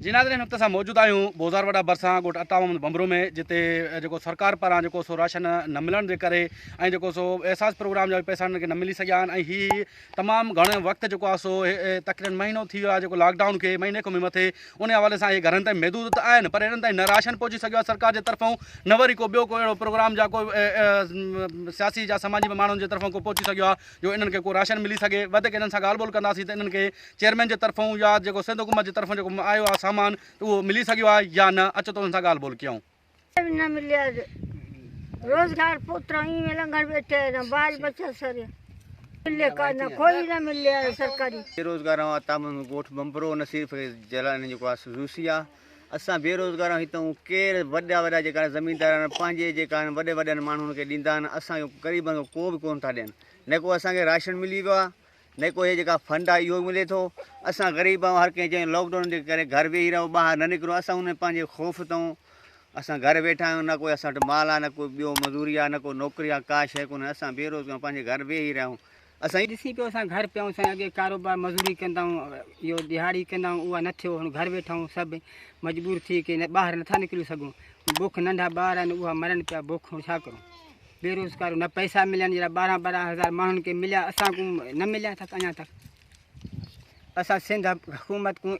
जी नाज़रीन वक्त असां मौजूद आहियूं बोज़ारवाड़ा भरिसां ॻोठ अटावम बंबरो में जिते जेको सरकार पारां जेको सो राशन न मिलण जे करे ऐं जेको सो एहसास प्रोग्राम जा पैसा हिननि खे न मिली सघिया आहिनि ऐं हीअ तमामु घणो वक़्तु जेको आहे सो तक़रीबन महीनो थी वियो आहे जेको लॉकडाउन खे महीने खां बि मथे उन हवाले सां इहे घरनि ताईं महदूद त आहिनि पर हिननि ताईं न राशन पहुची सघियो आहे सरकार जे तरफ़ां न वरी को ॿियो को अहिड़ो प्रोग्राम जा को सियासी या समाजी माण्हुनि जे तरफ़ां को पहुची सघियो आहे जो इन्हनि खे को राशन मिली सघे वधीक इन्हनि सां ॻाल्हि ॿोल कंदासीं त इन्हनि खे चेयरमैन जे तरफ़ां या जेको सिंध हुकूमत जे तरफ़ां जेको आयो आहे सामान वो मिली सकियो आहे या न अचो तो उनसां ॻाल्हि ॿोल कयूं न मिलिया रोजगार पुत्र में लंघण बैठे न बाल बच्चा सर मिले का न कोई न मिले सरकारी बेरोजगार गोठ बंबरो न सिर्फ जलाने जो रूसी आहे असां बेरोजगार हितां केर वॾा वॾा जेका ज़मीनदार आहिनि पंहिंजे जेका वॾे वॾनि माण्हुनि खे ॾींदा आहिनि असांखे ग़रीबनि खे को बि कोन था ॾियनि न को असांखे राशन मिली वियो आहे न को हे जेका फंड आहे इहो मिले थो असां ग़रीब आहियूं हर कंहिं चई लॉकडाउन जे करे घर वेही रहो ॿाहिरि न निकिरो असां उन पंहिंजे ख़ौफ़ तां असां घर वेठा आहियूं न कोई असां वटि माल आहे न कोई ॿियो मज़ूरी आहे न को नौकिरी आहे का शइ कोन्हे असां बेरोज़गार पंहिंजे घर वेही रहिया आहियूं असां ॾिसी पियो असां घर पिया आहियूं अॻे कारोबार मज़ूरी कंदा आहियूं इहो दिहाड़ी कंदा आहियूं उहा न थियो घर वेठा आहियूं सभु मजबूर थी के न ॿाहिरि नथा निकिरी सघूं बुख नंढा ॿार आहिनि उहा मरनि पिया बुख छा करूं बेरोज़गार न पैसा मिलनि जहिड़ा 12-12 हज़ार माण्हुनि खे मिलिया असांखे न मिलिया तक अञा तक असां सिंध हुकूमत को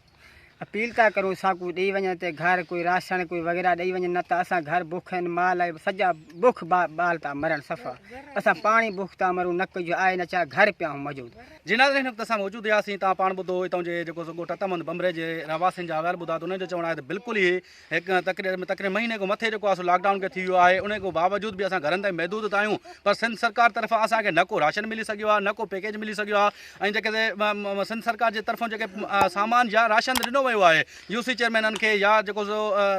अपील था करूं साकू ॾेई वञे त घर कोई राशन कोई वग़ैरह ॾेई वञे न त असां घर बुख आहिनि माल आहे सॼा बुख बाल था मरण सफ़ा असां पाणी बुख था मरूं न कुझु आहे न छा घर पिया आहियूं मौजूदु जी नाज़रीन वक़्तु असां मौजूदु हुआसीं तव्हां पाण ॿुधो हितां जे जेको सो ॻोठ अटामन बंबरे जे रहवासियुनि जा अहवाल ॿुधा त उन्हनि जो चवणु आहे त बिल्कुलु ई हिकु तक़रीबन महीने खां मथे जेको आहे सो लॉकडाउन खे थी वियो आहे उन खां बावजूद बि असां घरनि ताईं महदूद था आहियूं पर सिंध सरकार तरफ़ां असांखे न को राशन मिली सघियो आहे न को पैकेज मिली सघियो आहे ऐं जेके सिंध सरकार जे तरफ़ां जेके सामान या राशन ॾिनो वियो आहे यूसी चेयरमैननि खे या जेको सो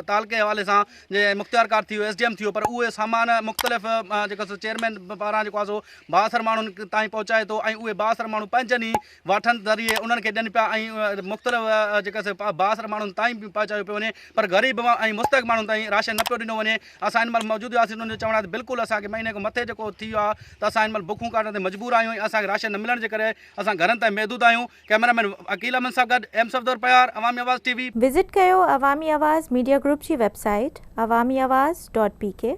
तालके हवाले सां जे मुख़्तियारकार थी वियो SDM थी वियो पर उहे सामान मुख़्तलिफ़ जेको सो चेयरमैन पारां जेको आहे सो बासर माण्हुनि ताईं पहुचाए थो ऐं उहे बासर माण्हू पंहिंजनि ई वाठनि ज़रिए उन्हनि खे ॾियनि पिया ऐं मुख़्तलिफ़ जेका बासर माण्हुनि ताईं बि पहुचायो पियो वञे पर ग़रीब ऐं मुस्तक़ माण्हुनि ताईं राशन न पियो ॾिनो वञे असां हिन महिल मौजूदु हुआसीं उन्हनि जो चवणु आहे त बिल्कुलु असांखे महीने खां मथे जेको थी वियो आहे त असां हिन महिल बुखूं काटण ते मजबूर आहियूं ऐं असांखे राशन न मिलण जे करे असां घरनि ताईं महदूद आहियूं कैमरामैन अकील अहमद सां गॾु एम सफ़दर प्यार अवामी आवाज़ TV विजिट कयो अवामी आवाज़ मीडिया ग्रुप जी वेबसाइट awamiawaz.pk